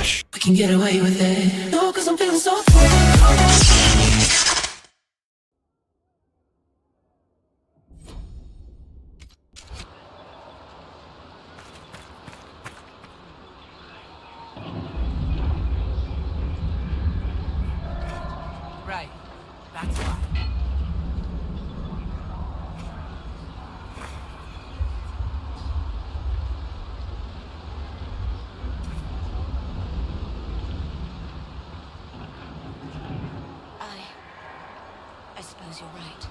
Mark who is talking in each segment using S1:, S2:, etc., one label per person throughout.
S1: We can get away with it. No, cause I'm feeling so
S2: Right. That's why.
S3: I suppose you're right.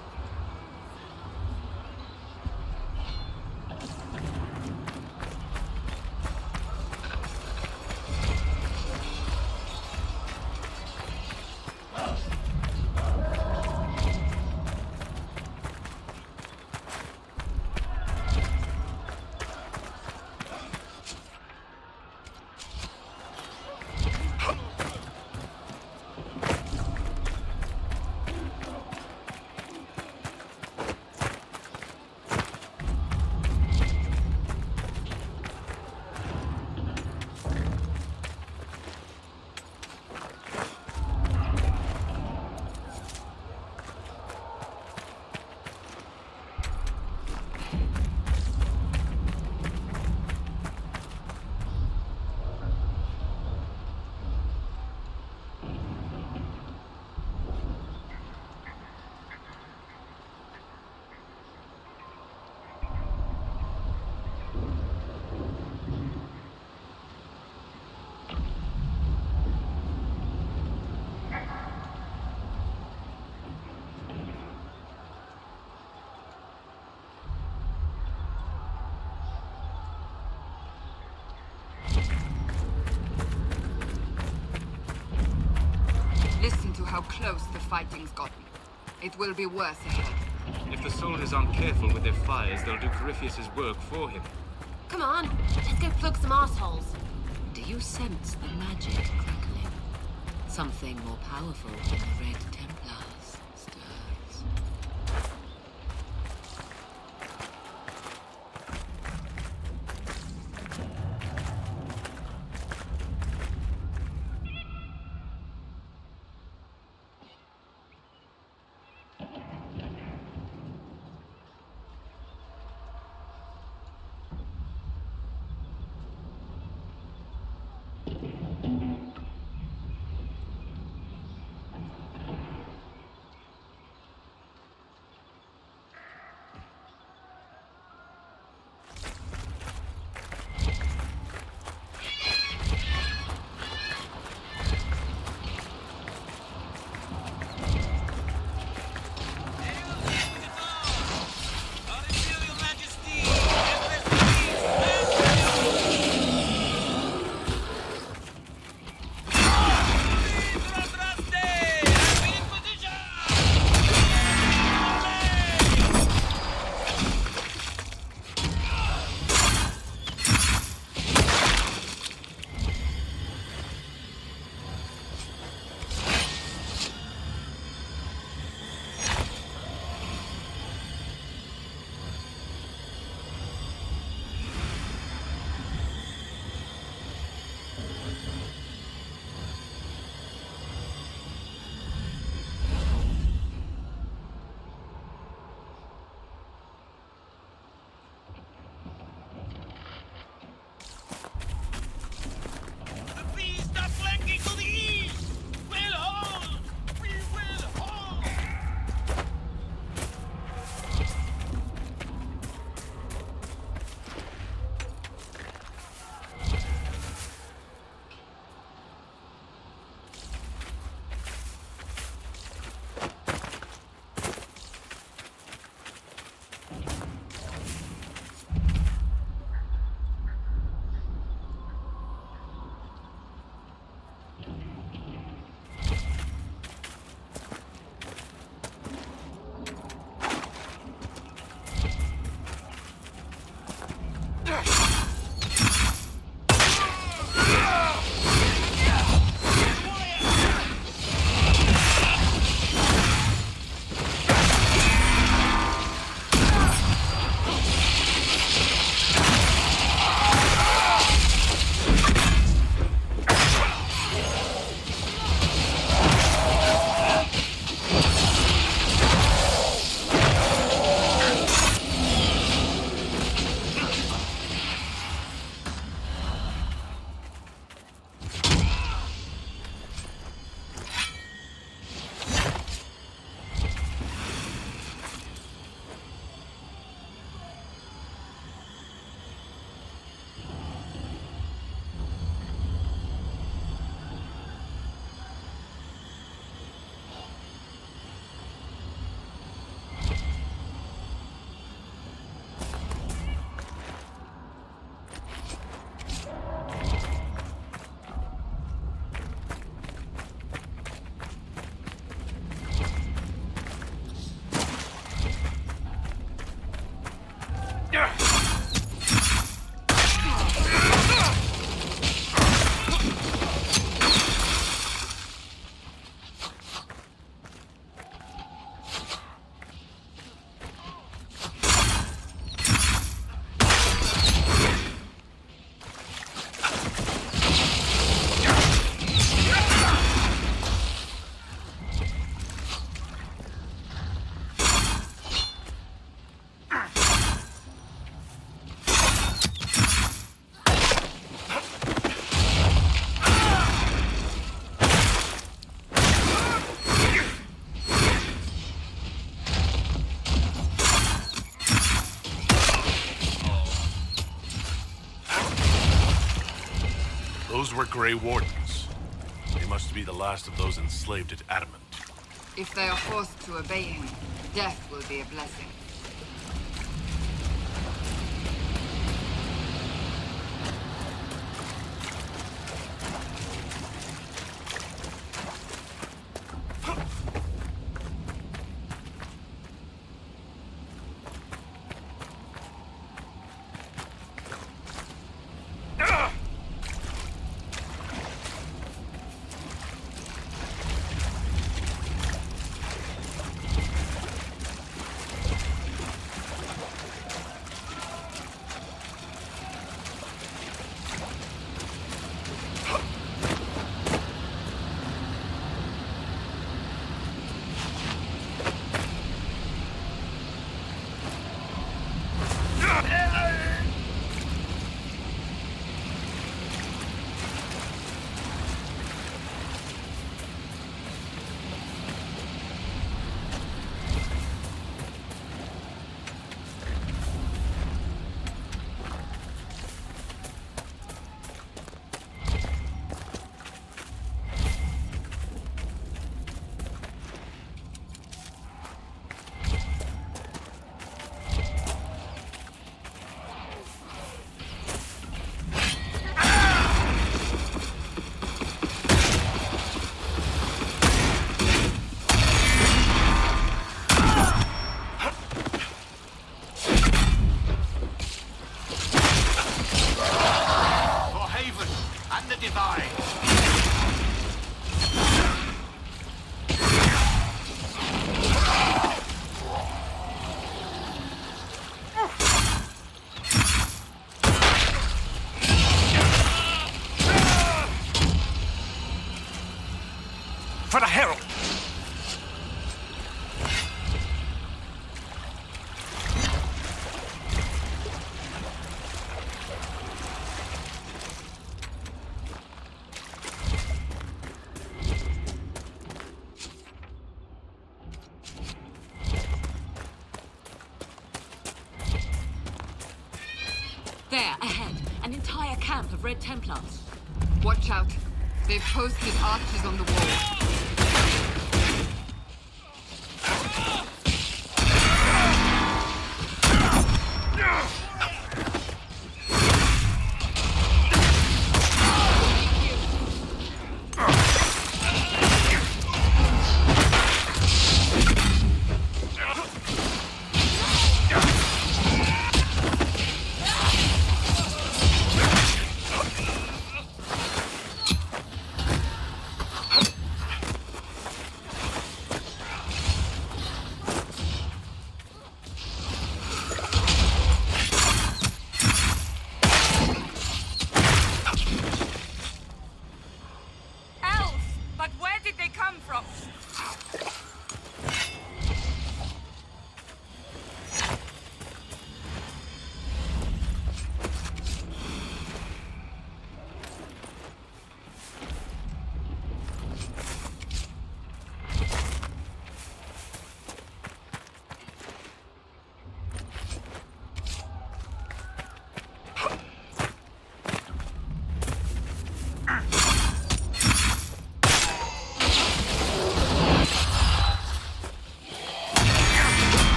S2: Listen to how close the fighting's gotten. It will be worse ahead.
S4: If the soldiers aren't careful with their fires, they'll do Corypheus's work for him.
S3: Come on, let's go plug some assholes. Do you sense the magic crackling? Something more powerful than the Red Templars stirs.
S5: were Grey Wardens. They must be the last of those enslaved at Adamant.
S2: If they are forced to obey him, death will be a blessing.
S5: For the Herald!
S3: There, ahead. An entire camp of Red Templars.
S2: Watch out. They've posted archers on the wall.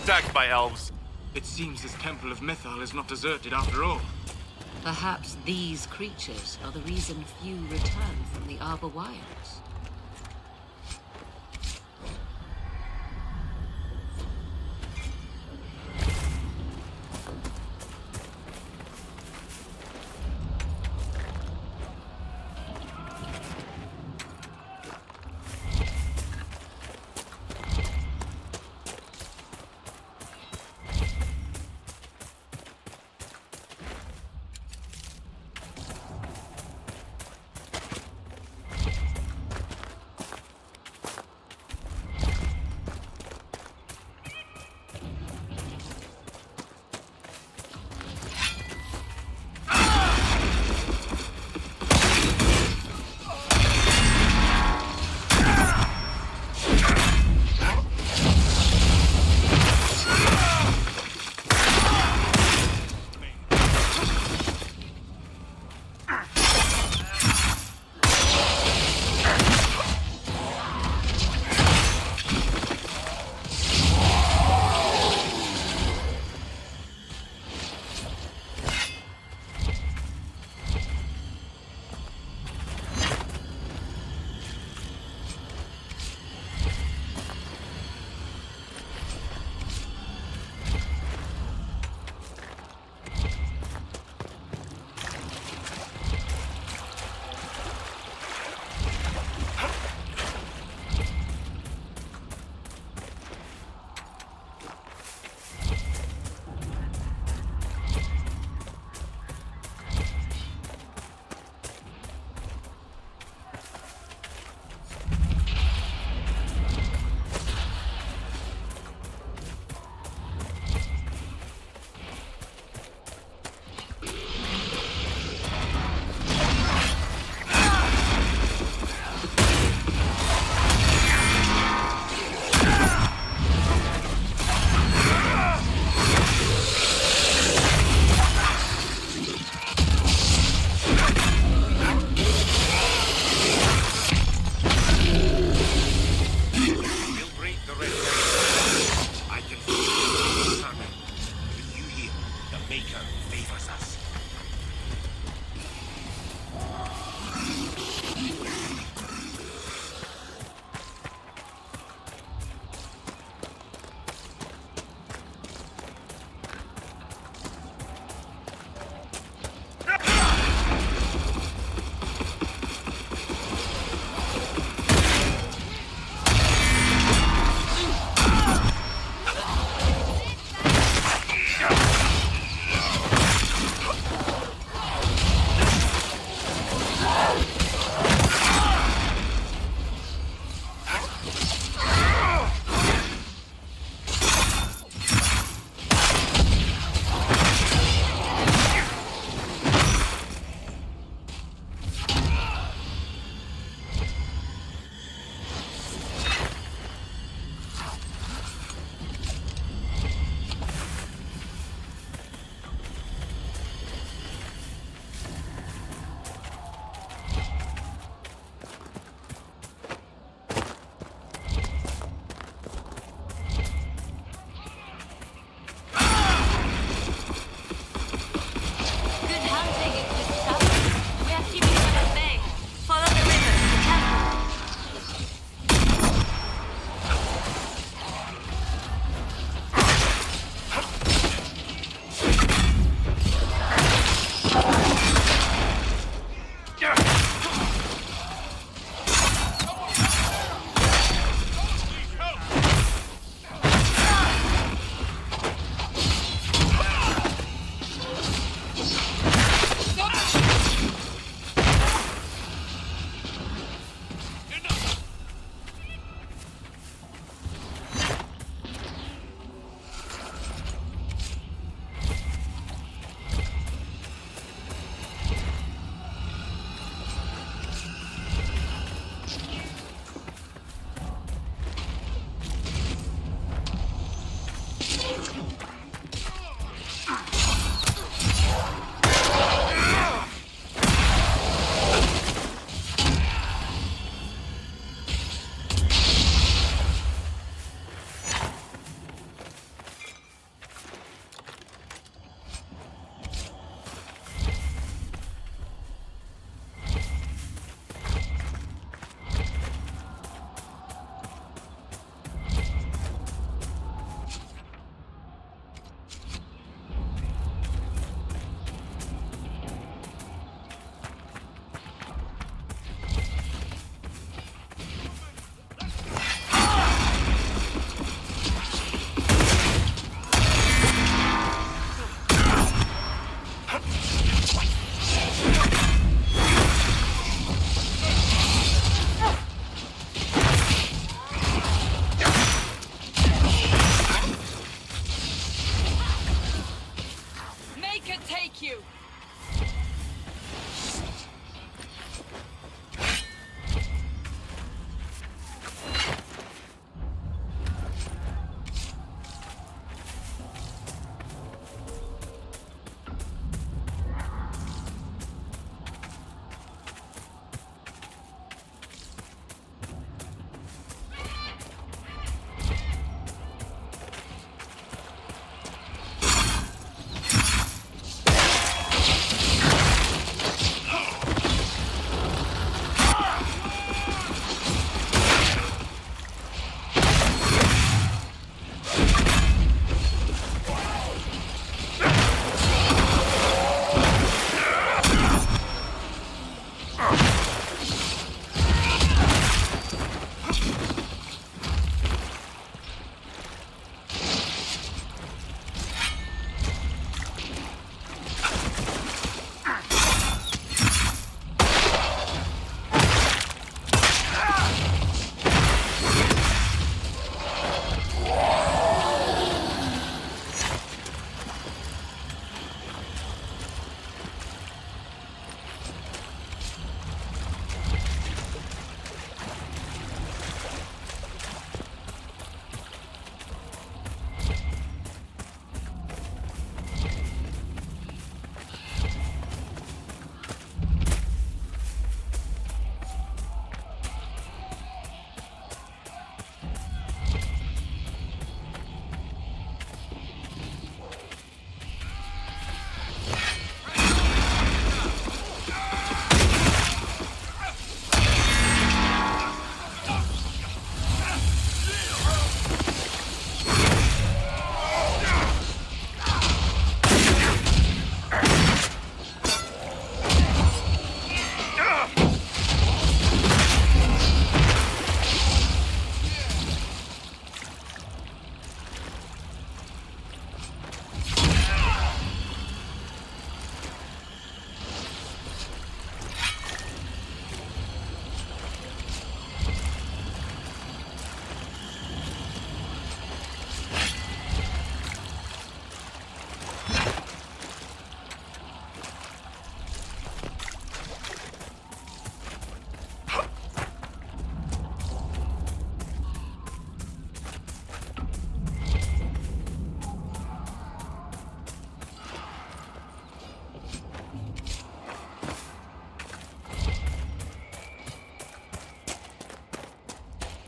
S5: Attacked by elves.
S4: It seems this temple of Mythal is not deserted after all.
S3: Perhaps these creatures are the reason few return from the Arbor Wilds.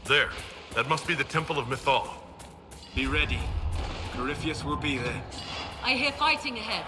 S5: There. That must be the Temple of Mythal.
S4: Be ready. Corypheus will be there.
S3: I hear fighting ahead.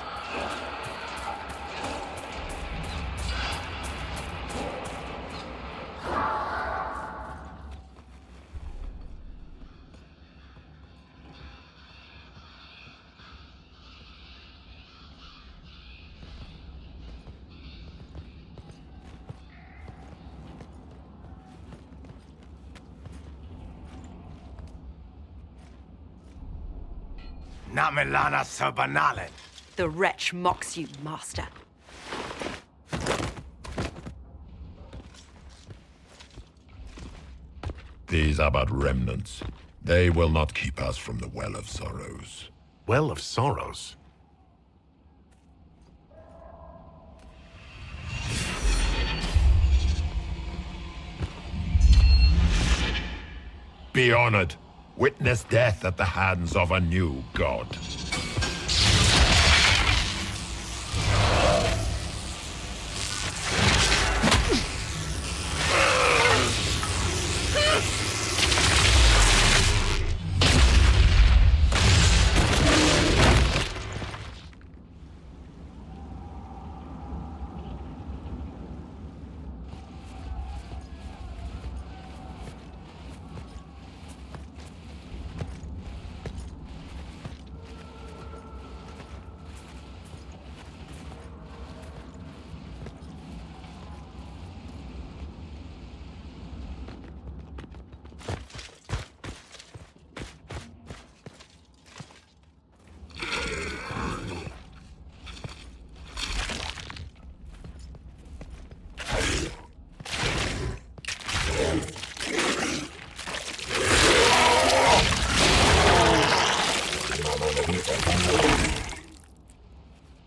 S6: Namelana Sabanalen.
S7: The wretch mocks you, master.
S8: These are but remnants. They will not keep us from the Well of Sorrows.
S5: Well of Sorrows?
S8: Be honored. Witness death at the hands of a new god.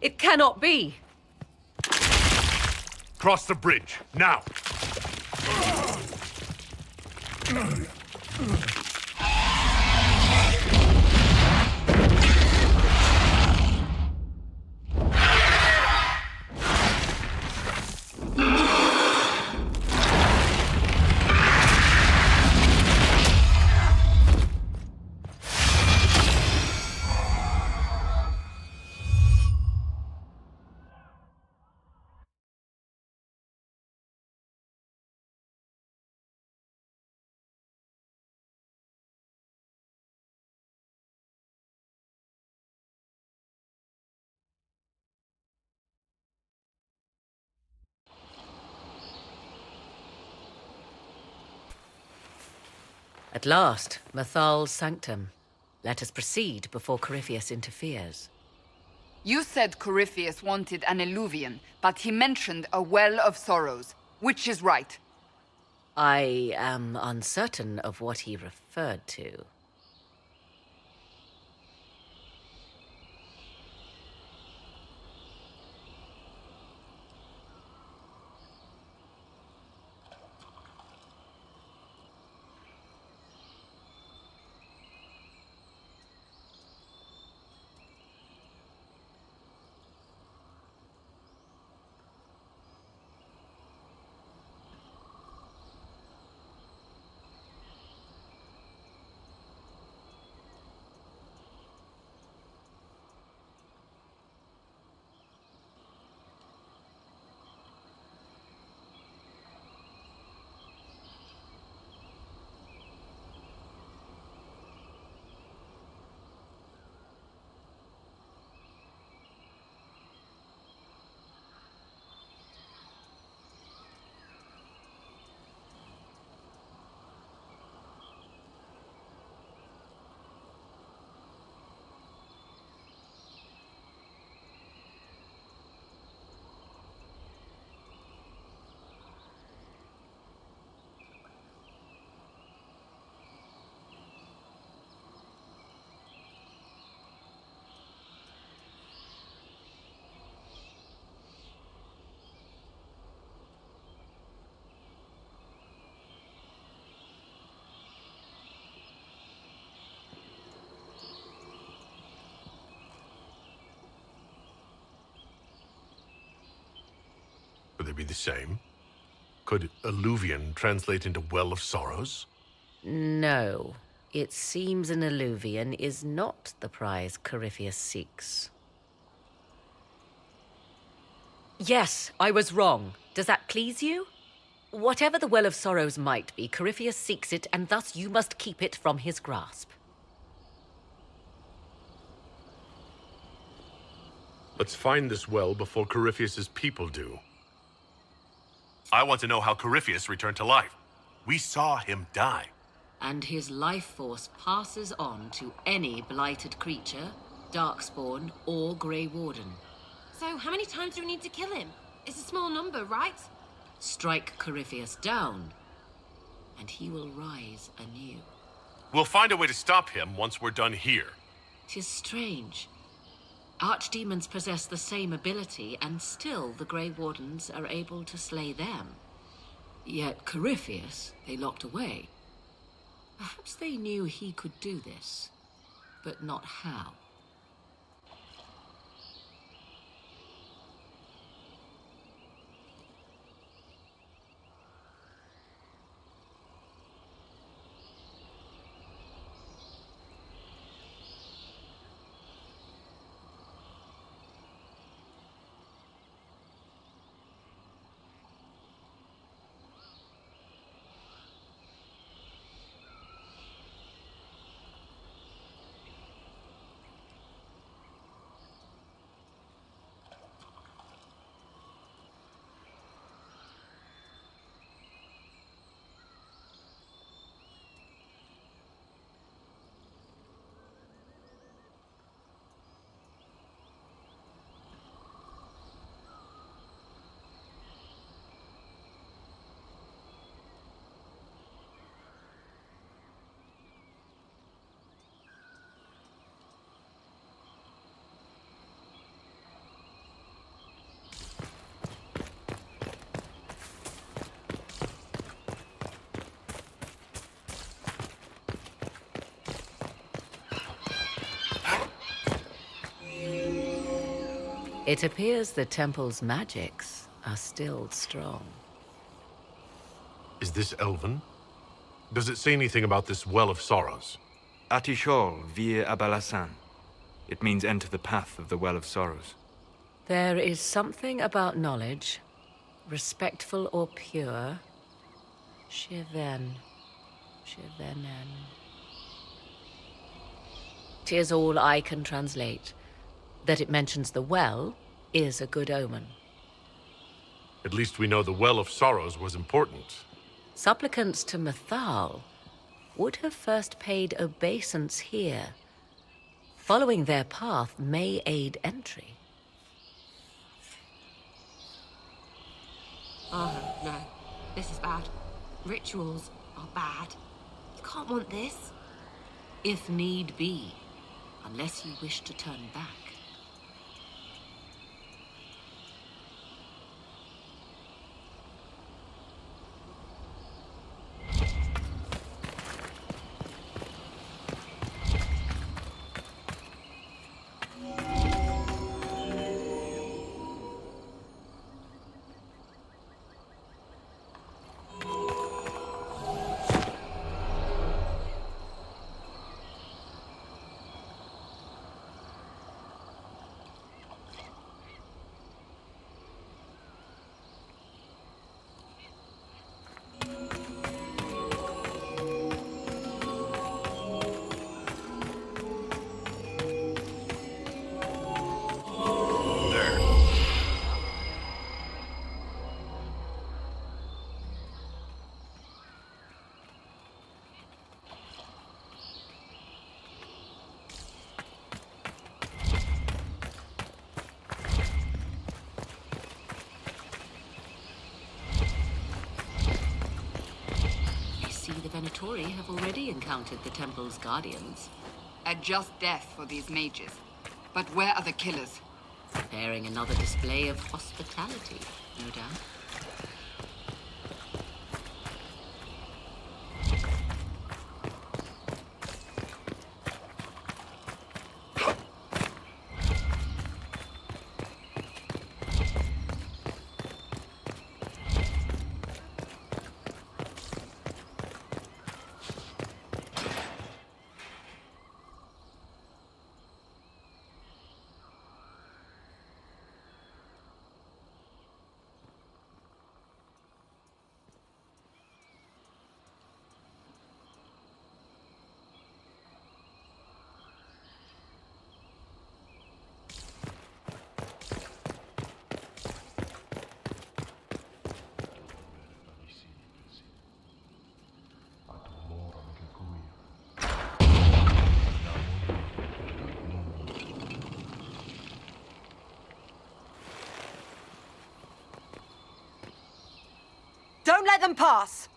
S7: It cannot be!
S5: Cross the bridge, now!
S3: At last, Mythal's sanctum. Let us proceed before Corypheus interferes.
S2: You said Corypheus wanted an eluvian, but he mentioned a well of sorrows. Which is right?
S3: I am uncertain of what he referred to.
S5: Could they be the same? Could alluvian translate into Well of Sorrows?
S3: No. It seems an alluvian is not the prize Corypheus seeks. Yes, I was wrong. Does that please you? Whatever the Well of Sorrows might be, Corypheus seeks it, and thus you must keep it from his grasp.
S5: Let's find this well before Corypheus's people do. I want to know how Corypheus returned to life. We saw him die.
S3: And his life force passes on to any blighted creature, darkspawn, or Grey Warden.
S6: So, how many times do we need to kill him? It's a small number, right?
S3: Strike Corypheus down, and he will rise anew.
S5: We'll find a way to stop him once we're done here.
S3: 'Tis strange. Archdemons possess the same ability, and still the Grey Wardens are able to slay them. Yet Corypheus they locked away. Perhaps they knew he could do this, but not how. It appears the temple's magics are still strong.
S5: Is this Elven? Does it say anything about this Well of Sorrows?
S4: Atishol vir Abalasan. It means enter the path of the Well of Sorrows.
S3: There is something about knowledge, respectful or pure. Shivenen. 'Tis all I can translate. That it mentions the well is a good omen.
S5: At least we know the Well of Sorrows was important.
S3: Supplicants to Mythal would have first paid obeisance here. Following their path may aid entry.
S6: Oh, no. This is bad. Rituals are bad. You can't want this.
S3: If need be, unless you wish to turn back. The Venatori have already encountered the temple's guardians.
S2: A just death for these mages. But where are the killers?
S3: Preparing another display of hospitality, no doubt.
S7: Don't let them pass!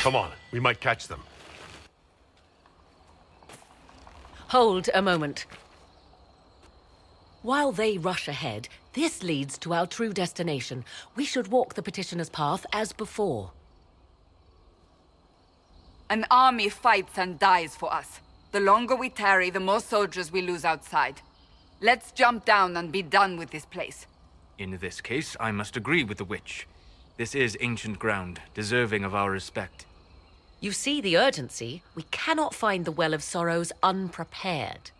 S5: Come on, we might catch them.
S3: Hold a moment. While they rush ahead, this leads to our true destination. We should walk the petitioner's path as before.
S2: An army fights and dies for us. The longer we tarry, the more soldiers we lose outside. Let's jump down and be done with this place.
S4: In this case, I must agree with the witch. This is ancient ground, deserving of our respect.
S3: You see the urgency. We cannot find the Well of Sorrows unprepared.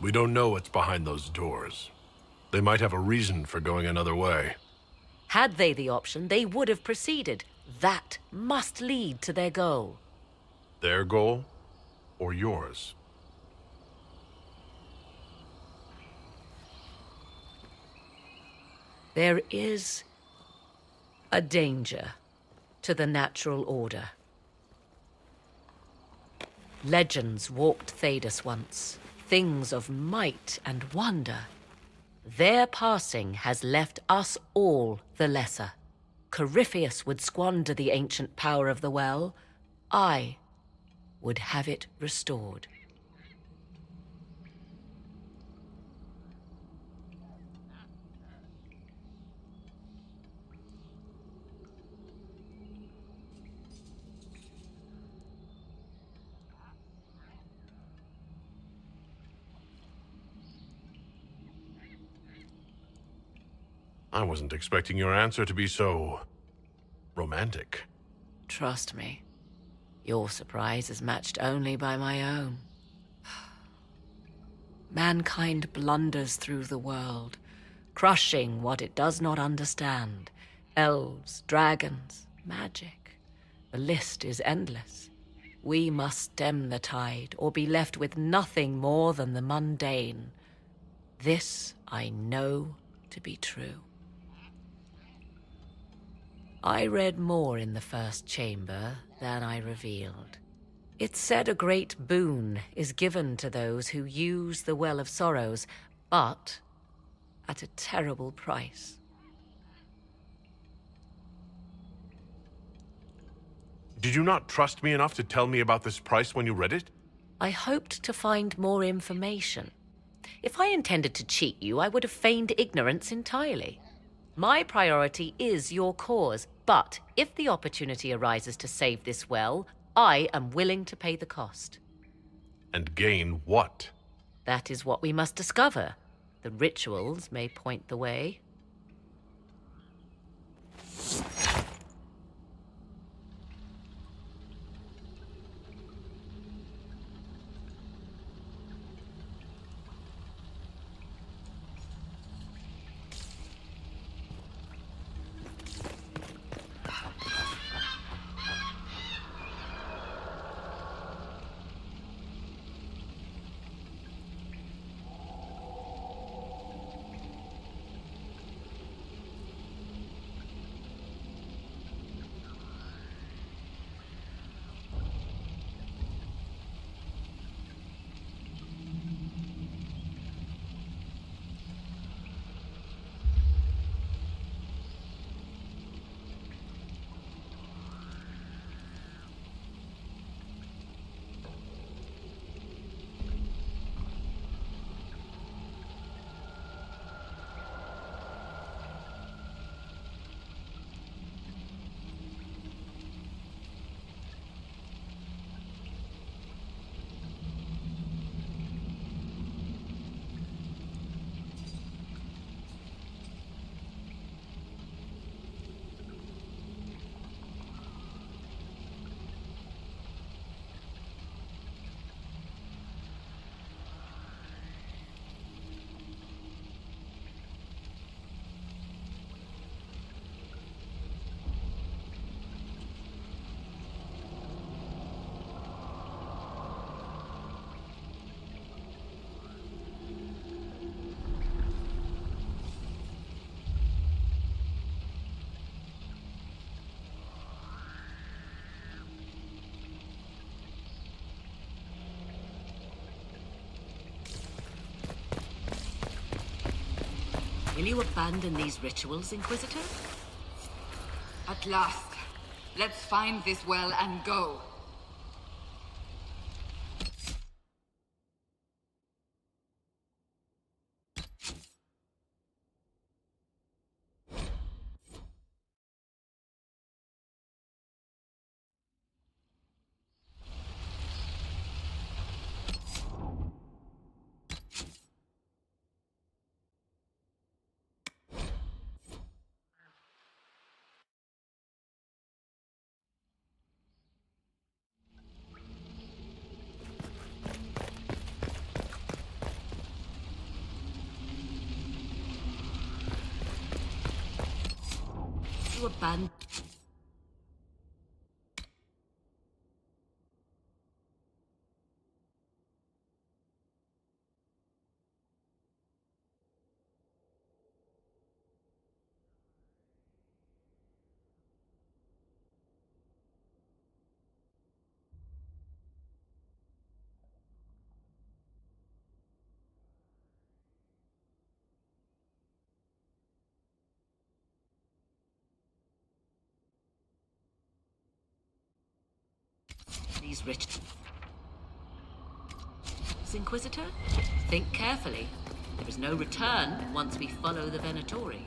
S5: We don't know what's behind those doors. They might have a reason for going another way.
S3: Had they the option, they would have proceeded. That must lead to their goal.
S5: Their goal or yours?
S3: There is a danger to the natural order. Legends walked Thedas once, things of might and wonder. Their passing has left us all the lesser. Corypheus would squander the ancient power of the well. I would have it restored.
S5: I wasn't expecting your answer to be so romantic.
S3: Trust me, your surprise is matched only by my own. Mankind blunders through the world, crushing what it does not understand. Elves, dragons, magic. The list is endless. We must stem the tide, or be left with nothing more than the mundane. This I know to be true. I read more in the first chamber than I revealed. It said a great boon is given to those who use the Well of Sorrows, but at a terrible price.
S5: Did you not trust me enough to tell me about this price when you read it?
S3: I hoped to find more information. If I intended to cheat you, I would have feigned ignorance entirely. My priority is your cause, but if the opportunity arises to save this well, I am willing to pay the cost.
S5: And gain what?
S3: That is what we must discover. The rituals may point the way. Will you abandon these rituals, Inquisitor?
S2: At last. Let's find this well and go.
S3: You abandon... these rituals. Inquisitor, think carefully. There is no return once we follow the Venatori.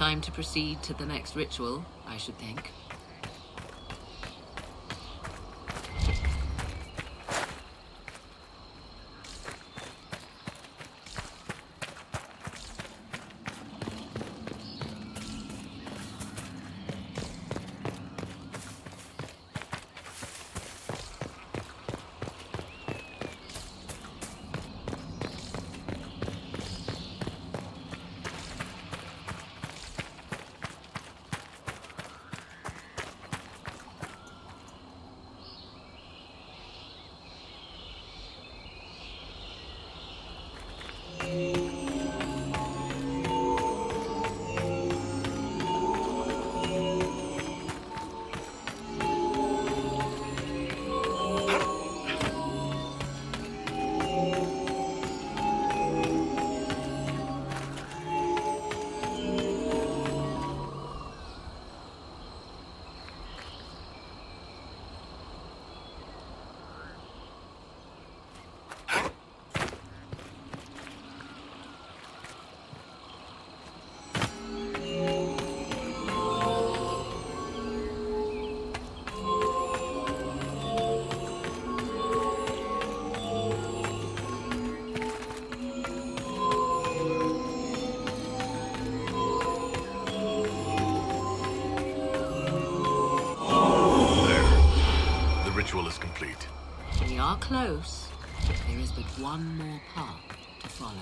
S3: Time to proceed to the next ritual, I should think.
S5: The ritual is complete.
S3: We are close. There is but one more path to follow.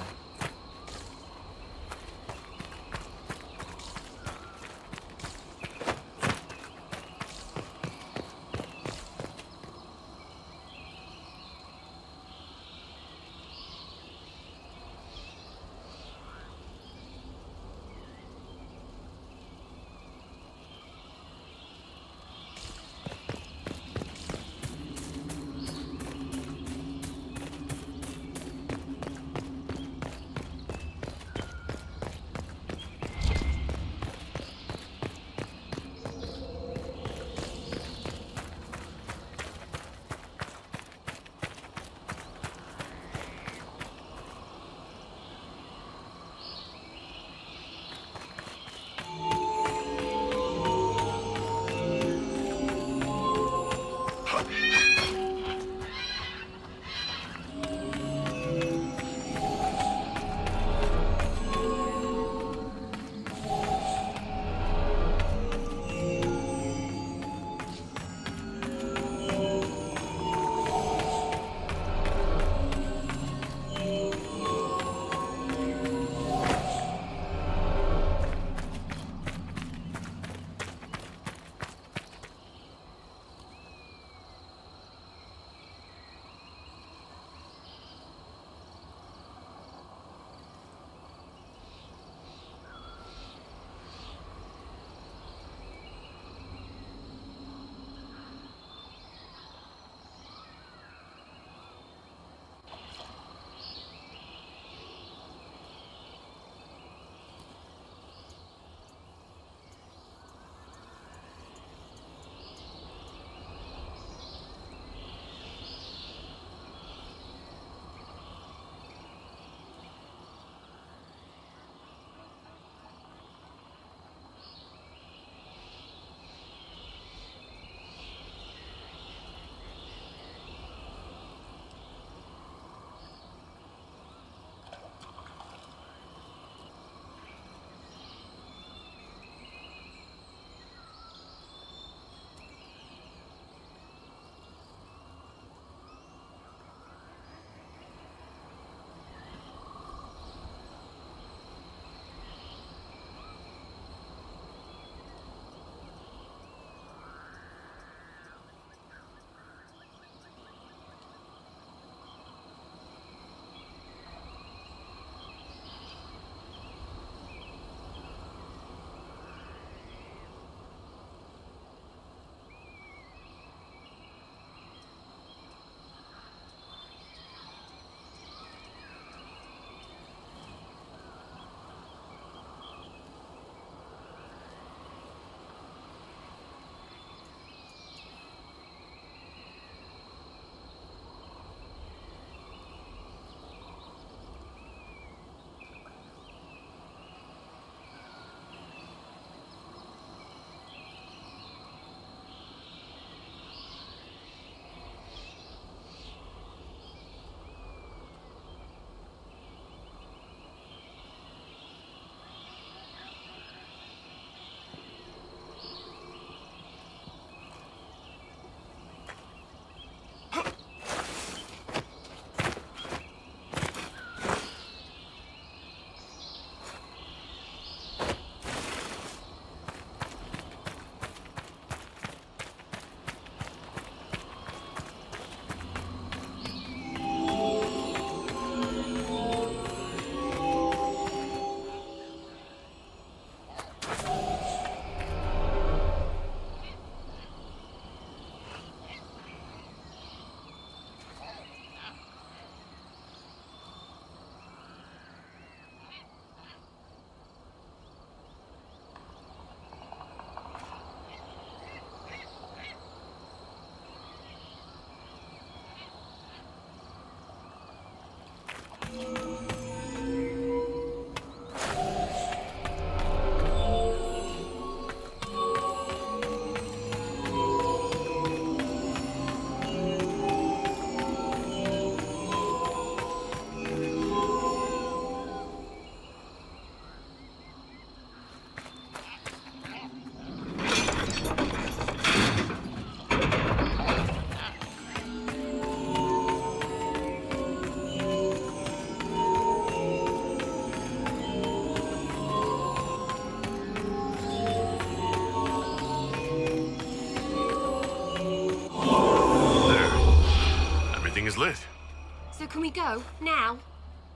S6: can we go? Now?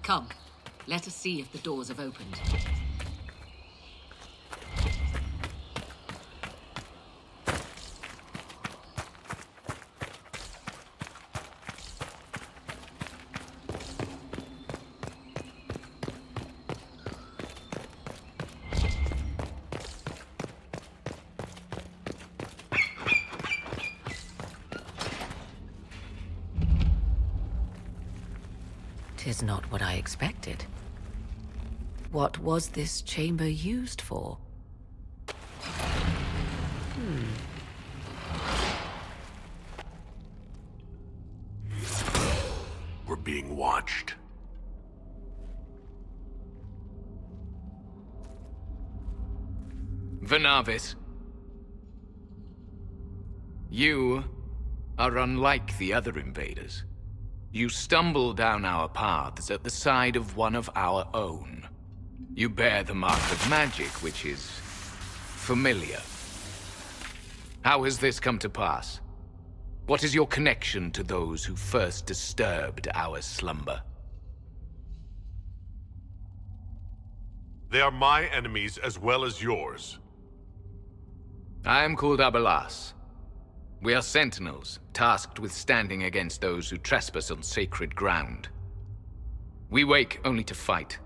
S3: Come, let us see if the doors have opened. 'Tis not what I expected. What was this chamber used for?
S5: We're being watched.
S9: Venavis. You are unlike the other invaders. You stumble down our paths at the side of one of our own. You bear the mark of magic, which is familiar. How has this come to pass? What is your connection to those who first disturbed our slumber?
S5: They are my enemies as well as yours.
S9: I am called Abelas. We are sentinels, tasked with standing against those who trespass on sacred ground. We wake only to fight,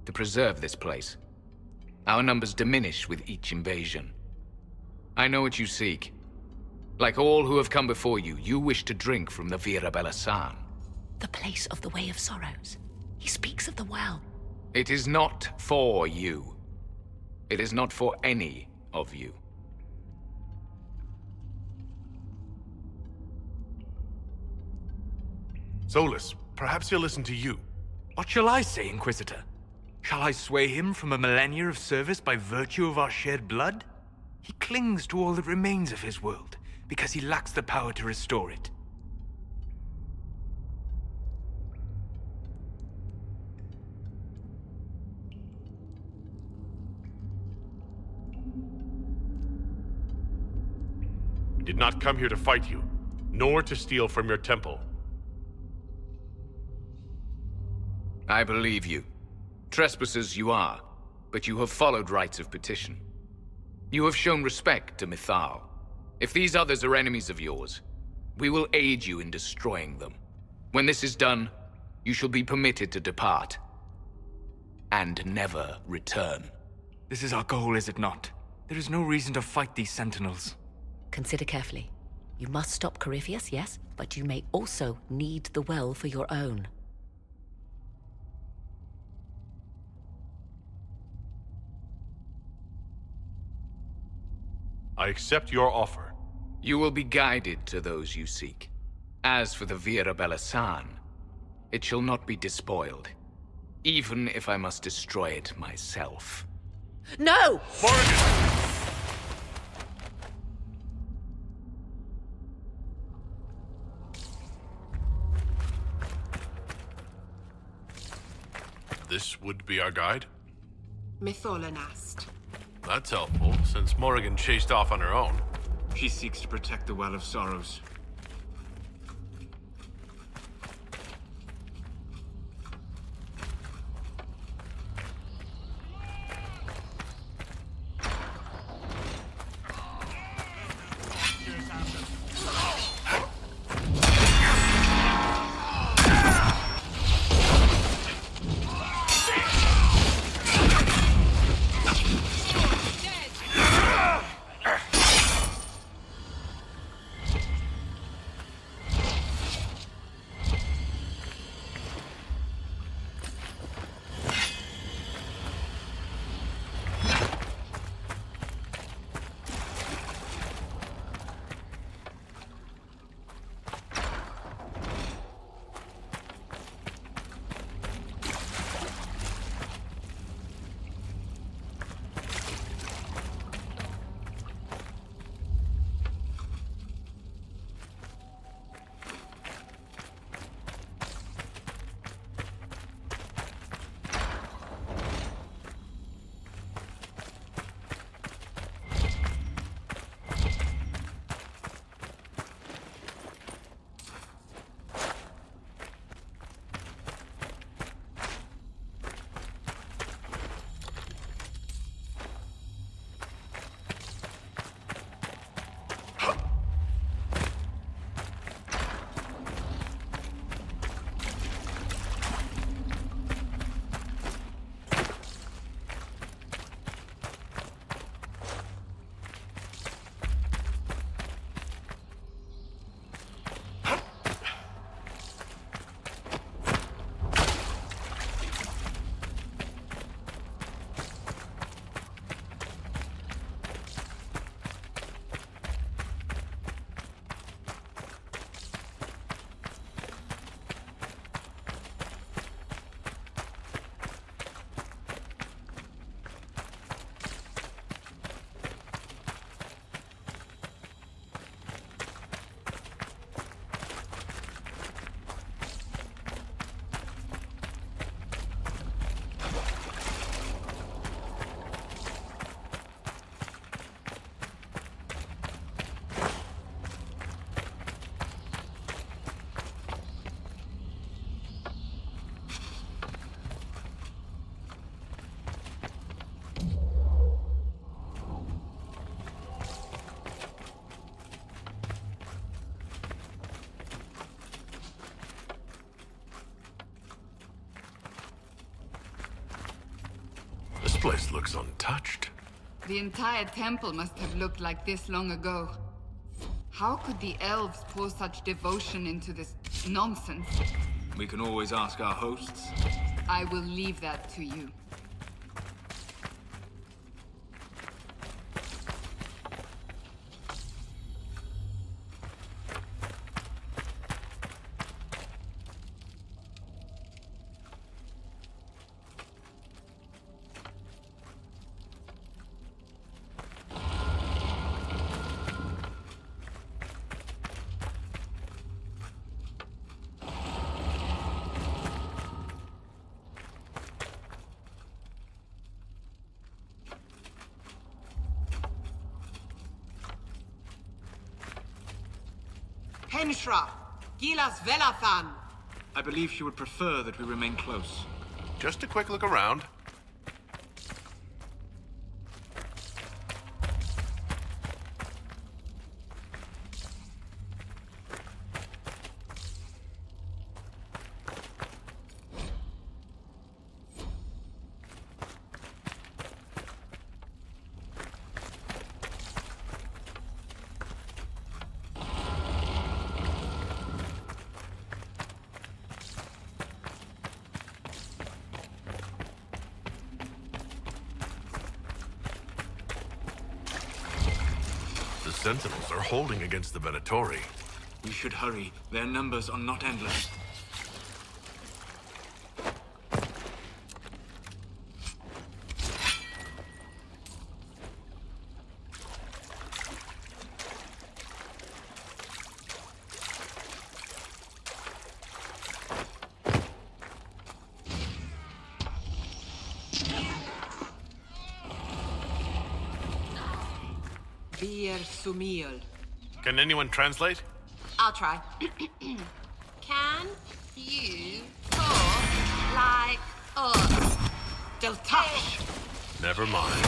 S9: to preserve this place. Our numbers diminish with each invasion. I know what you seek. Like all who have come before you, you wish to drink from the Vira Belasan.
S3: The place of the Way of Sorrows. He speaks of the well.
S9: It is not for you. It is not for any of you.
S5: Solus, perhaps he'll listen to you.
S4: What shall I say, Inquisitor? Shall I sway him from a millennia of service by virtue of our shared blood? He clings to all that remains of his world, because he lacks the power to restore it.
S5: We did not come here to fight you, nor to steal from your temple.
S9: I believe you. Trespassers you are, but you have followed rites of petition. You have shown respect to Mythal. If these others are enemies of yours, we will aid you in destroying them. When this is done, you shall be permitted to depart. And never return.
S4: This is our goal, is it not? There is no reason to fight these sentinels.
S3: Consider carefully. You must stop Corypheus, yes, but you may also need the well for your own.
S5: I accept your offer.
S9: You will be guided to those you seek. As for the Vira Belasan, it shall not be despoiled, even if I must destroy it myself.
S7: No!
S5: This would be our guide?
S6: Mytholanast.
S5: That's helpful, since Morrigan chased off on her own.
S4: She seeks to protect the Well of Sorrows.
S5: place looks untouched.
S2: The entire temple must have looked like this long ago. How could the elves pour such devotion into this nonsense?
S4: We can always ask our hosts.
S2: I will leave that to you.
S6: Henshra, Gilas Velathan.
S4: I believe she would prefer that we remain close.
S5: Just a quick look around. The Sentinels are holding against the Venatori.
S4: We should hurry. Their numbers are not endless.
S6: Bir Sumil.
S5: Can anyone translate?
S6: I'll try. Can you talk like us? Don't touch.
S5: Never mind.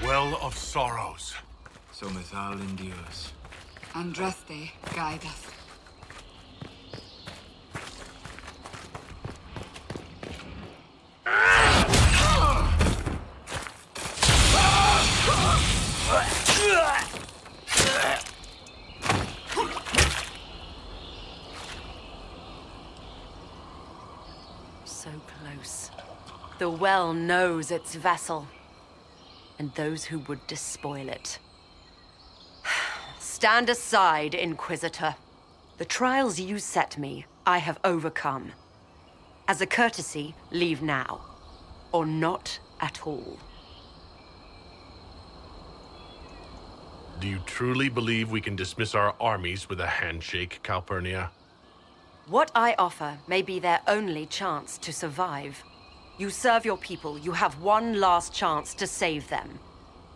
S5: Well of Sorrows.
S4: So Mythal endures.
S2: Andraste, guide us.
S7: So close. The well knows its vessel, and those who would despoil it. Stand aside, Inquisitor. The trials you set me, I have overcome. As a courtesy, leave now. Or not at all.
S5: Do you truly believe we can dismiss our armies with a handshake, Calpurnia?
S7: What I offer may be their only chance to survive. You serve your people, you have one last chance to save them.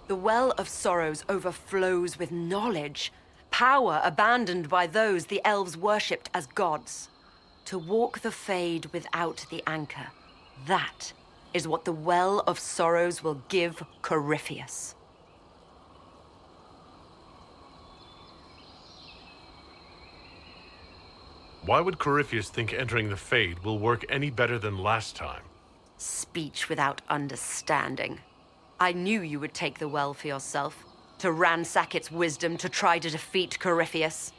S7: The Well of Sorrows overflows with knowledge, power abandoned by those the elves worshipped as gods. To walk the Fade without the anchor, that is what the Well of Sorrows will give Corypheus.
S5: Why would Corypheus think entering the Fade will work any better than last time?
S7: Speech without understanding. I knew you would take the well for yourself, to ransack its wisdom to try to defeat Corypheus.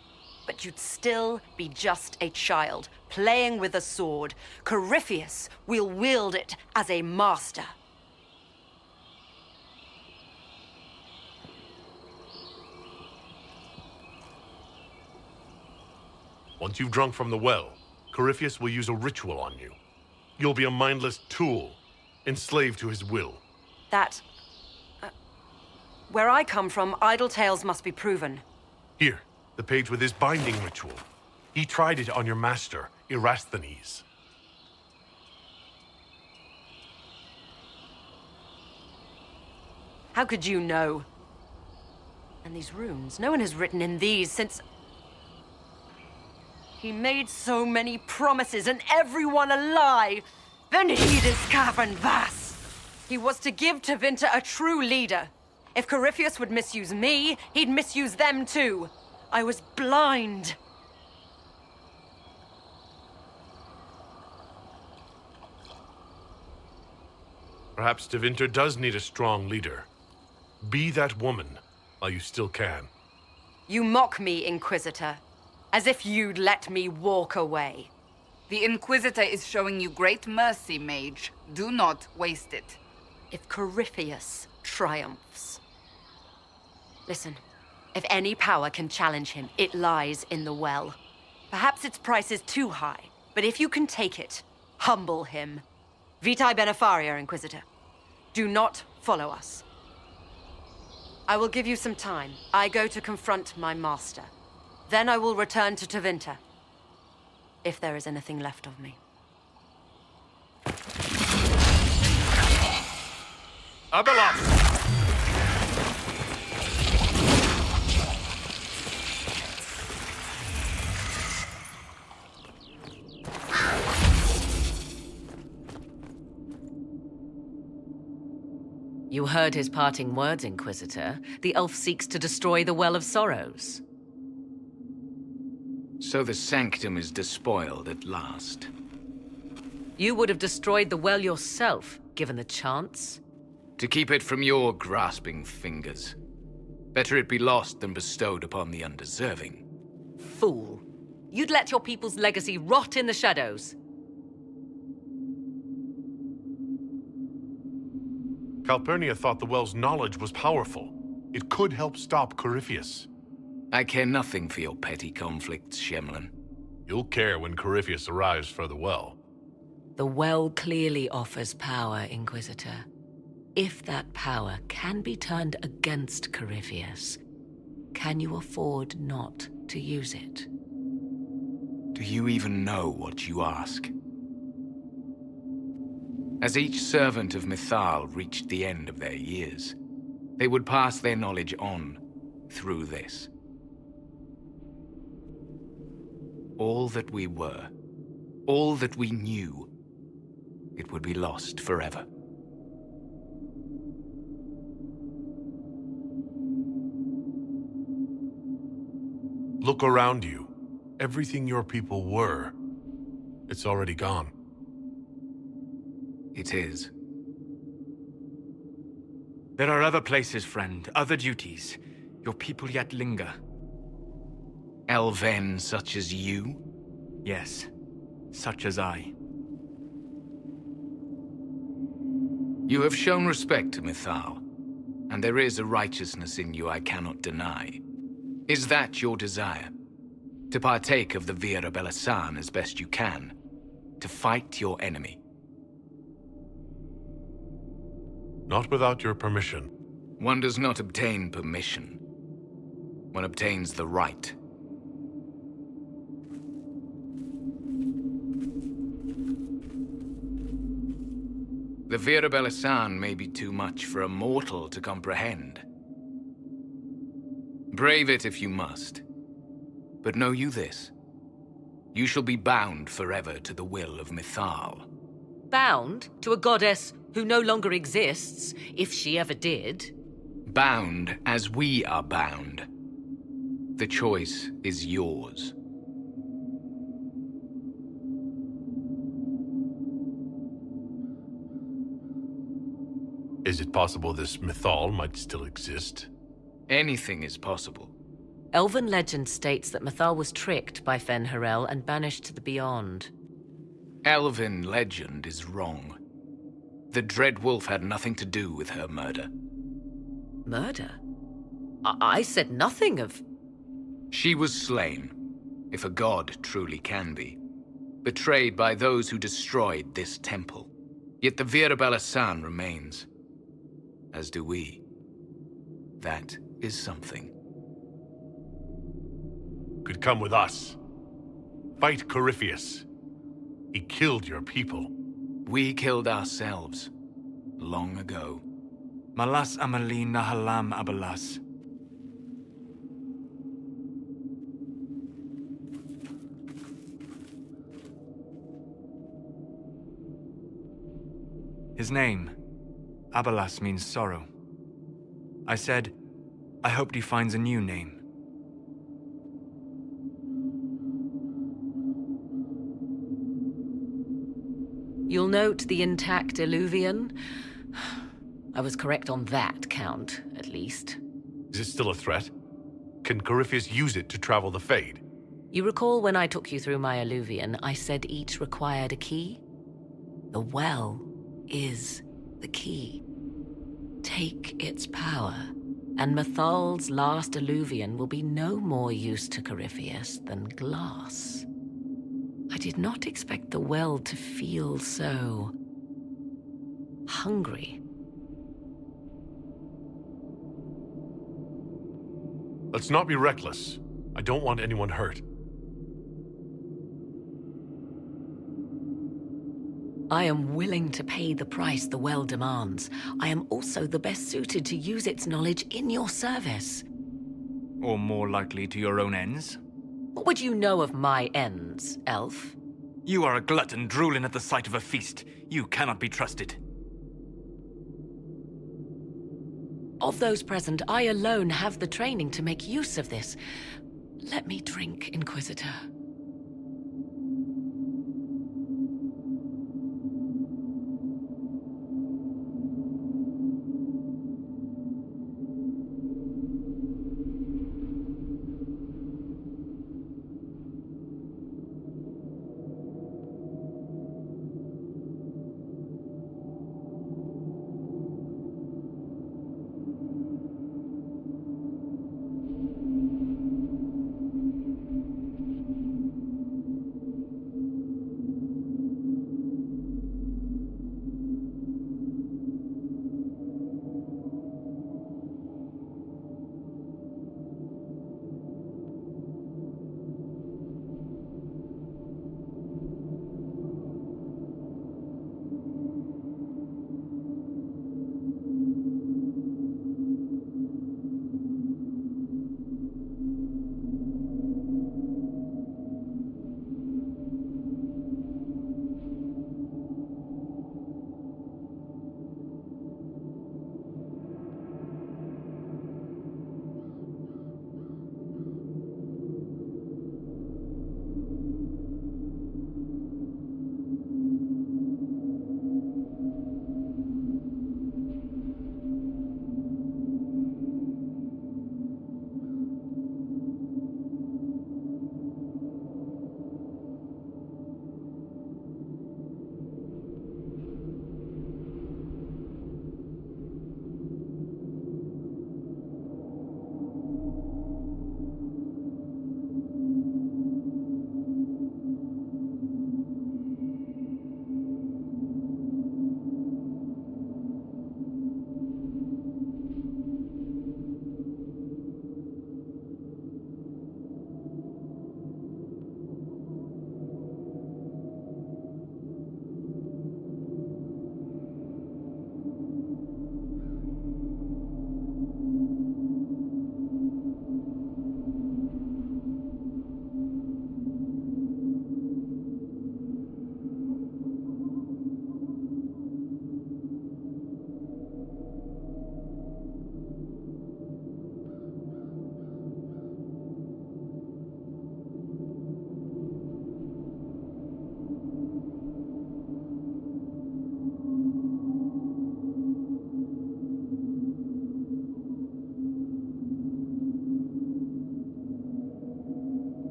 S7: But you'd still be just a child, playing with a sword. Corypheus will wield it as a master.
S5: Once you've drunk from the well, Corypheus will use a ritual on you. You'll be a mindless tool, enslaved to his will.
S7: Where I come from, idle tales must be proven.
S5: Here, the page with his binding ritual. He tried it on your master, Erasthenes.
S7: How could you know? And these runes, no one has written in these since... He made so many promises, and everyone a lie. Then he this cavern vas. He was to give Tevinter a true leader. If Corypheus would misuse me, he'd misuse them too. I was blind.
S5: Perhaps Tevinter does need a strong leader. Be that woman, while you still can.
S7: You mock me, Inquisitor. As if you'd let me walk away.
S2: The Inquisitor is showing you great mercy, mage. Do not waste it.
S7: If Corypheus triumphs. Listen, if any power can challenge him, it lies in the well. Perhaps its price is too high, but if you can take it, humble him. Vitae Benefaria, Inquisitor. Do not follow us. I will give you some time. I go to confront my master. Then I will return to Tevinter. If there is anything left of me.
S5: Abeloth!
S3: You heard his parting words, Inquisitor. The elf seeks to destroy the Well of Sorrows.
S9: So the sanctum is despoiled at last.
S3: You would have destroyed the well yourself, given the chance.
S9: To keep it from your grasping fingers. Better it be lost than bestowed upon the undeserving.
S3: Fool. You'd let your people's legacy rot in the shadows.
S5: Calpurnia thought the well's knowledge was powerful. It could help stop Corypheus.
S9: I care nothing for your petty conflicts, Shemlin.
S5: You'll care when Corypheus arrives for the well.
S3: The well clearly offers power, Inquisitor. If that power can be turned against Corypheus, can you afford not to use it?
S9: Do you even know what you ask? As each servant of Mythal reached the end of their years, they would pass their knowledge on through this. All that we were, all that we knew, it would be lost forever.
S5: Look around you. Everything your people were, it's already gone.
S9: It is.
S4: There are other places, friend, other duties. Your people yet linger.
S9: Elven such as you?
S4: Yes, such as I.
S9: You have shown respect to Mithal, and there is a righteousness in you I cannot deny. Is that your desire? To partake of the Vira Belasan as best you can? To fight your enemy?
S5: Not without your permission.
S9: One does not obtain permission. One obtains the right. The Vira Belasan may be too much for a mortal to comprehend. Brave it if you must. But know you this. You shall be bound forever to the will of Mithal.
S3: Bound to a goddess who no longer exists, if she ever did.
S9: Bound as we are bound. The choice is yours.
S5: Is it possible this Mithal might still exist?
S9: Anything is possible.
S3: Elven legend states that Mithal was tricked by Fen-Harel and banished to the Beyond.
S9: Elven legend is wrong. The Dread Wolf had nothing to do with her murder.
S3: Murder? I said nothing of...
S9: She was slain, if a god truly can be. Betrayed by those who destroyed this temple. Yet the Vira Belasan remains. As do we. That is something.
S5: Could come with us. Fight Corypheus. He killed your people.
S9: We killed ourselves. Long ago.
S4: Malas amali nahalam abalas. His name, Abalas, means sorrow. I said, I hoped he finds a new name.
S3: You'll note the intact Illuvian. I was correct on that count, at least.
S5: Is it still a threat? Can Corypheus use it to travel the Fade?
S3: You recall when I took you through my Illuvian, I said each required a key? The well is the key. Take its power, and Mithal's last Illuvian will be no more use to Corypheus than glass. I did not expect the well to feel so... hungry.
S5: Let's not be reckless. I don't want anyone hurt.
S3: I am willing to pay the price the well demands. I am also the best suited to use its knowledge in your service.
S4: Or more likely to your own ends?
S3: What would you know of my ends, elf?
S4: You are a glutton drooling at the sight of a feast. You cannot be trusted.
S3: Of those present, I alone have the training to make use of this. Let me drink, Inquisitor.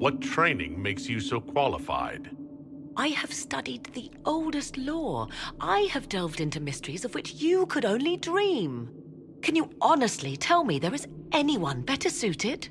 S5: What training makes you so qualified?
S3: I have studied the oldest lore. I have delved into mysteries of which you could only dream. Can you honestly tell me there is anyone better suited?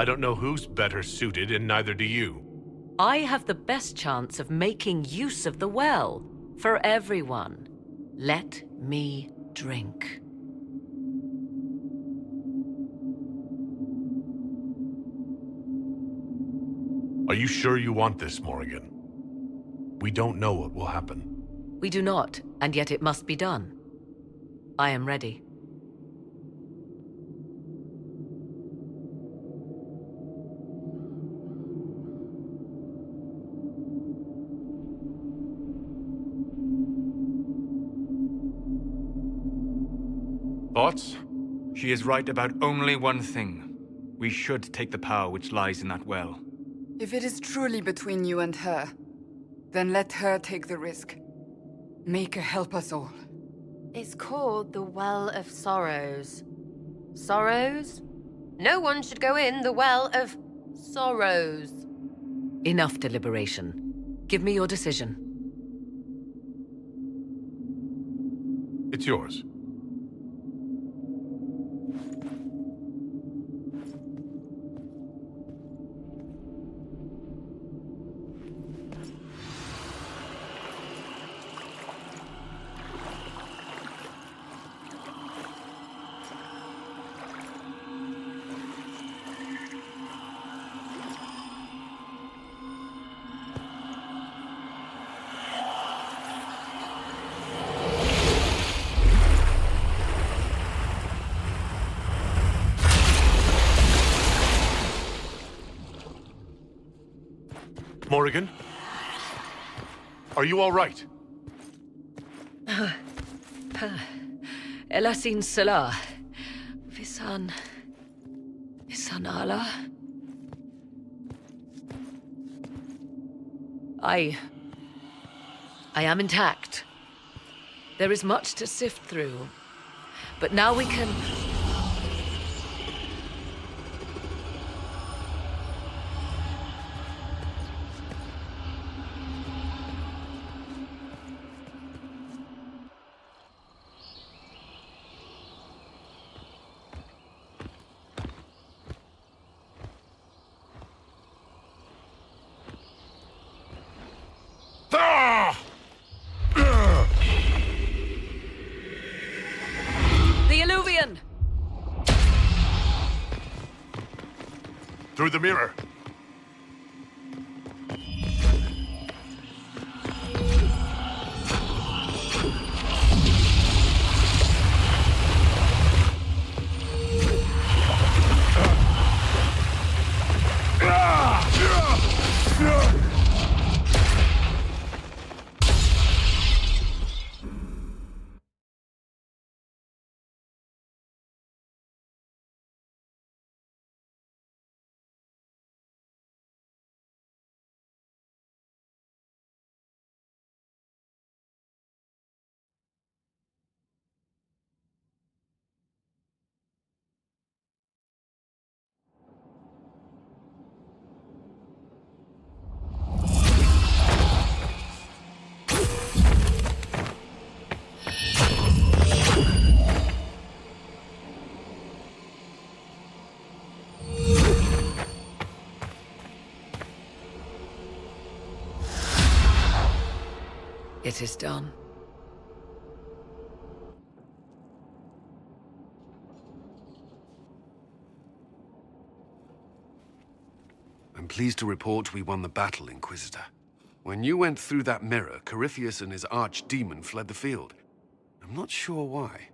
S5: I don't know who's better suited, and neither do you.
S3: I have the best chance of making use of the well for everyone. Let me drink.
S5: Are you sure you want this, Morrigan? We don't know what will happen.
S3: We do not, and yet it must be done. I am ready.
S5: Thoughts?
S4: She is right about only one thing. We should take the power which lies in that well.
S2: If it is truly between you and her, then let her take the risk. Make her help us all.
S7: It's called the Well of Sorrows. Sorrows? No one should go in the Well of Sorrows.
S3: Enough deliberation. Give me your decision.
S5: It's yours. Morrigan? Are you all right?
S3: Elasin Salah. Visan Allah. I am intact. There is much to sift through, but now we can... The Illuvian!
S5: Through the mirror.
S3: It is done.
S10: I'm pleased to report we won the battle, Inquisitor. When you went through that mirror, Corypheus and his archdemon fled the field. I'm not sure why.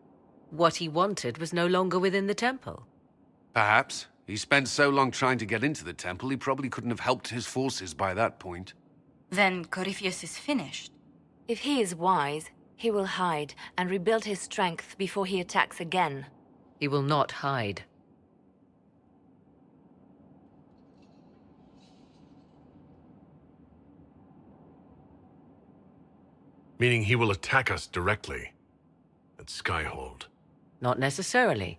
S3: What he wanted was no longer within the temple.
S10: Perhaps. He spent so long trying to get into the temple, he probably couldn't have helped his forces by that point.
S11: Then Corypheus is finished.
S12: If he is wise, he will hide and rebuild his strength before he attacks again.
S3: He will not hide.
S5: Meaning he will attack us directly at Skyhold.
S3: Not necessarily,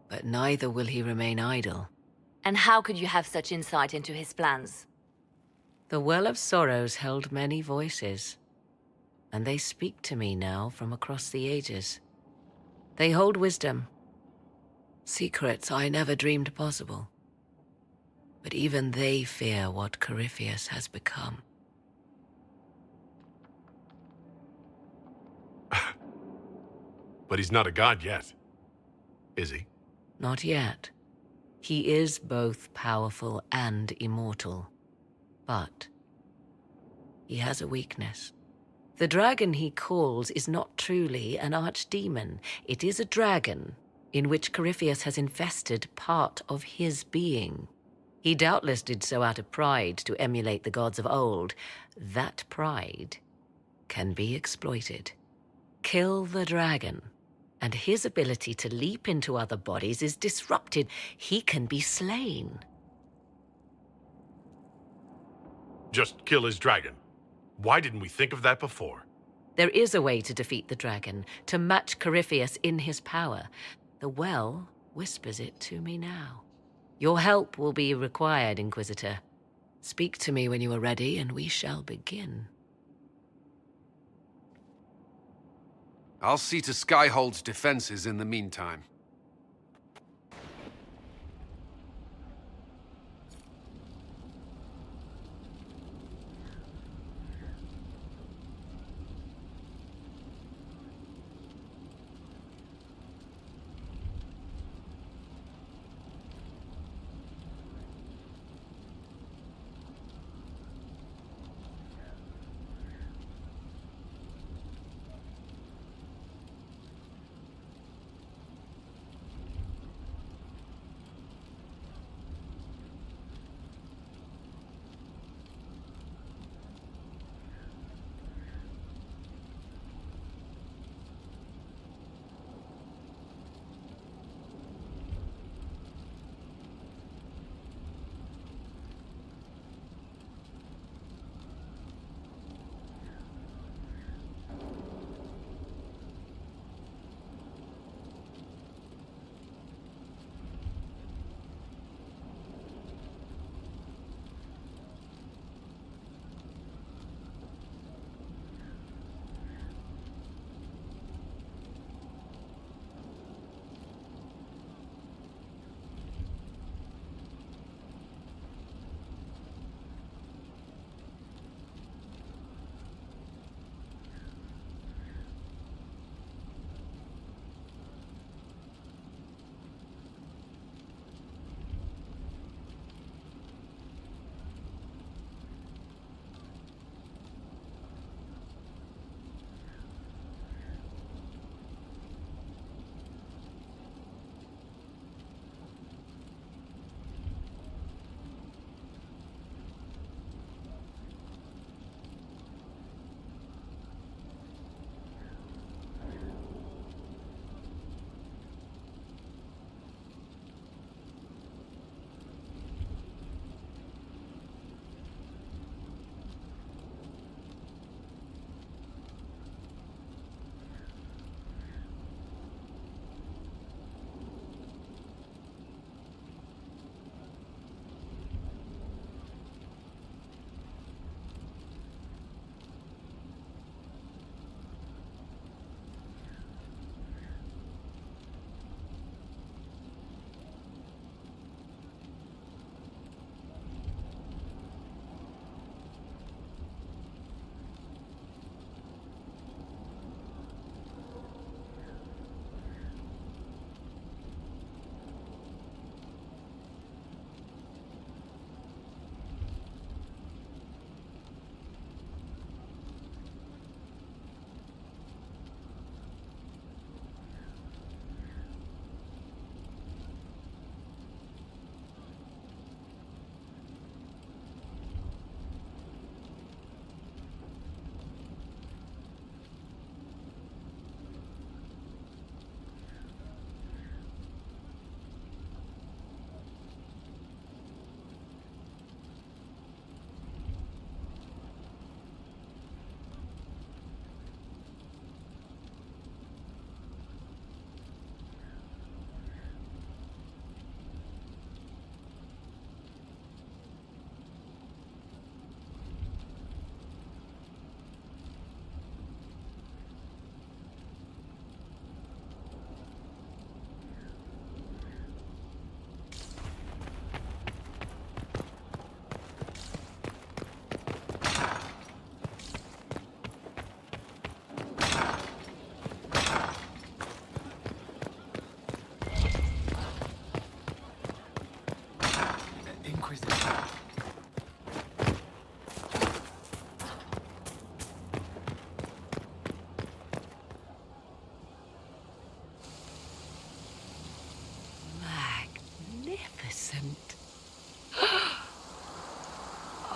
S3: but neither will he remain idle.
S12: And how could you have such insight into his plans?
S3: The Well of Sorrows held many voices, and they speak to me now from across the ages. They hold wisdom, secrets I never dreamed possible. But even they fear what Corypheus has become.
S5: But he's not a god yet, is he?
S3: Not yet. He is both powerful and immortal. But he has a weakness. The dragon he calls is not truly an archdemon. It is a dragon in which Corypheus has invested part of his being. He doubtless did so out of pride to emulate the gods of old. That pride can be exploited. Kill the dragon, and his ability to leap into other bodies is disrupted. He can be slain.
S5: Just kill his dragon. Why didn't we think of that before?
S3: There is a way to defeat the dragon, to match Corypheus in his power. The well whispers it to me now. Your help will be required, Inquisitor. Speak to me when you are ready, and we shall begin.
S10: I'll see to Skyhold's defenses in the meantime.
S3: Magnificent.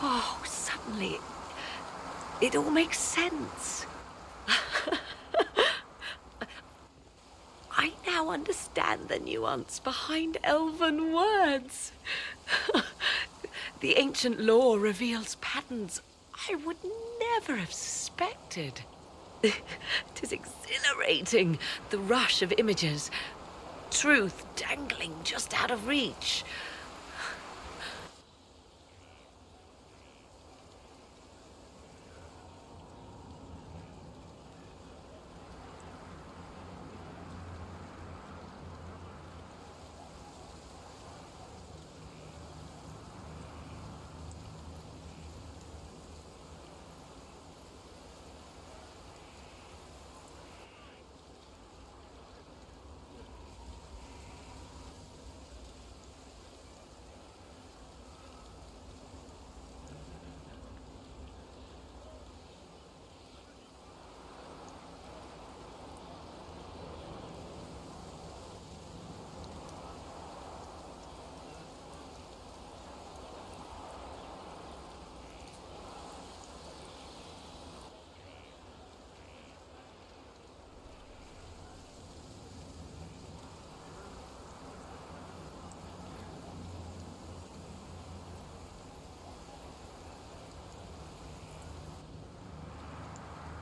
S3: Oh, suddenly it all makes sense. I now understand the nuance behind elven words. The ancient lore reveals patterns I would never have suspected. Tis exhilarating, the rush of images, truth dangling just out of reach.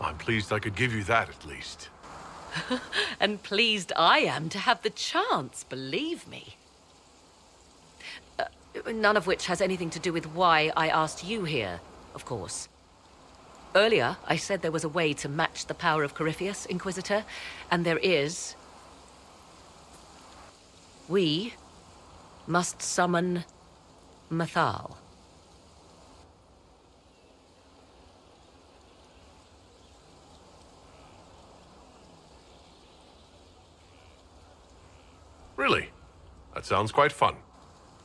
S5: I'm pleased I could give you that at least.
S3: And pleased I am to have the chance, believe me. None of which has anything to do with why I asked you here, of course. Earlier, I said there was a way to match the power of Corypheus, Inquisitor, and there is. We must summon Mathal.
S5: Really? That sounds quite fun.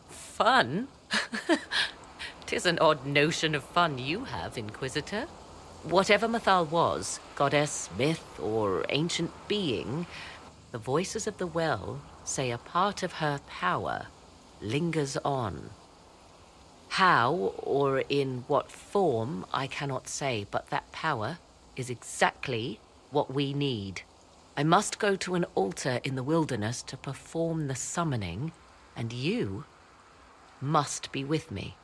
S3: Fun? 'Tis an odd notion of fun you have, Inquisitor. Whatever Mathal was, goddess, myth, or ancient being, the voices of the well say a part of her power lingers on. How, or in what form, I cannot say, but that power is exactly what we need. I must go to an altar in the wilderness to perform the summoning, and you must be with me.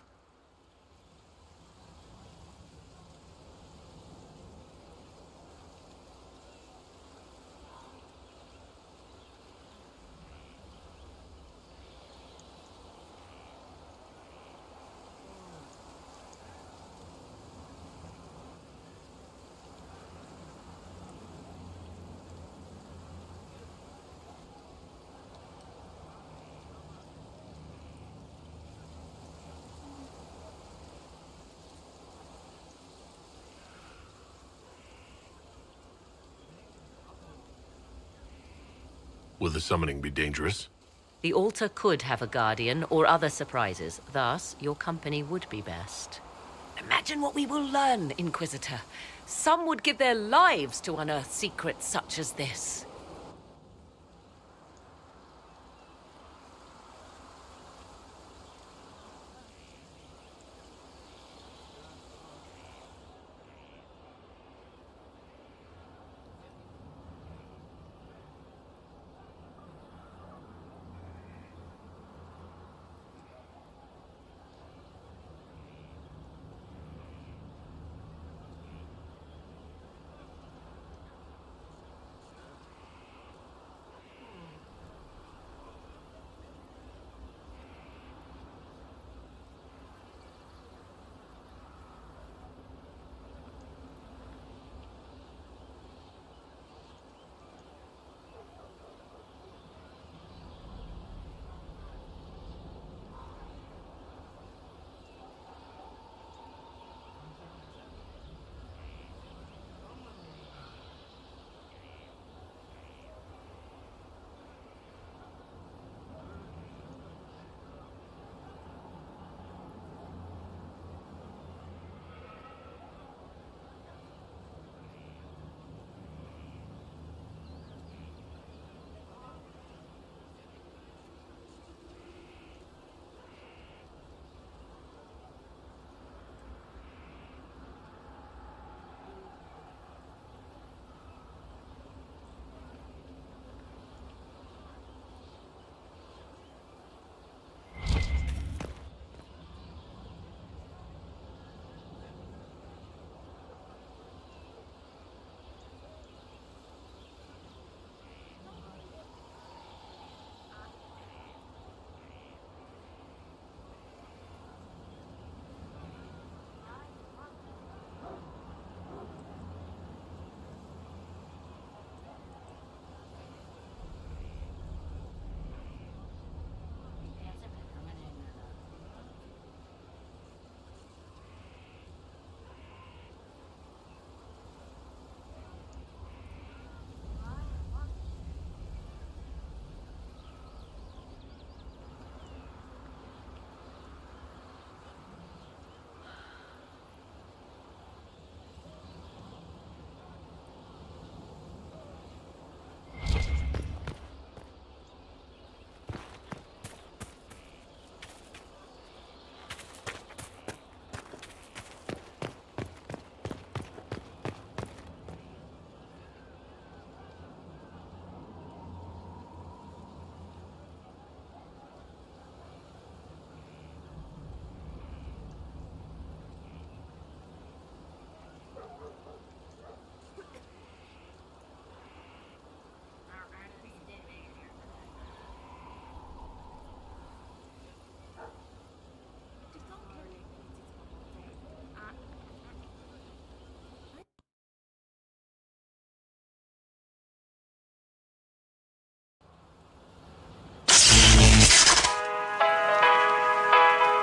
S5: Will the summoning be dangerous?
S3: The altar could have a guardian or other surprises. Thus, your company would be best. Imagine what we will learn, Inquisitor. Some would give their lives to unearth secrets such as this.